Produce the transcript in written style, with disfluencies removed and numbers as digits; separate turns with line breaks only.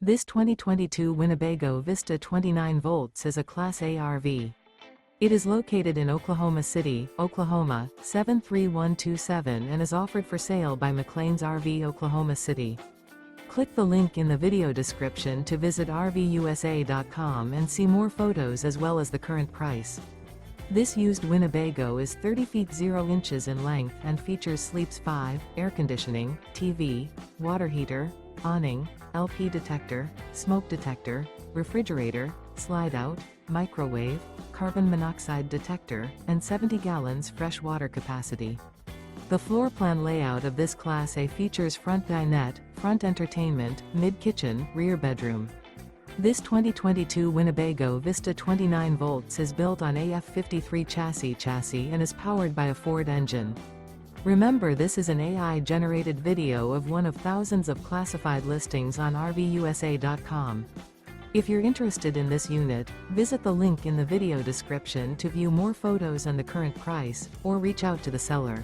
This 2022 Winnebago Vista 29V is a Class A RV. It is located in Oklahoma City, Oklahoma, 73127 and is offered for sale by McClain's RV Oklahoma City. Click the link in the video description to visit RVUSA.com and see more photos as well as the current price. This used Winnebago is 30 feet 0 inches in length and features sleeps 5, air conditioning, TV, water heater, awning, LP detector, smoke detector, refrigerator, slide-out, microwave, carbon monoxide detector, and 70 gallons fresh water capacity. The floor plan layout of this Class A features front dinette, front entertainment, mid-kitchen, rear bedroom. This 2022 Winnebago Vista 29V is built on a F53 chassis and is powered by a Ford engine. Remember, this is an AI-generated video of one of thousands of classified listings on RVUSA.com. If you're interested in this unit, visit the link in the video description to view more photos and the current price, or reach out to the seller.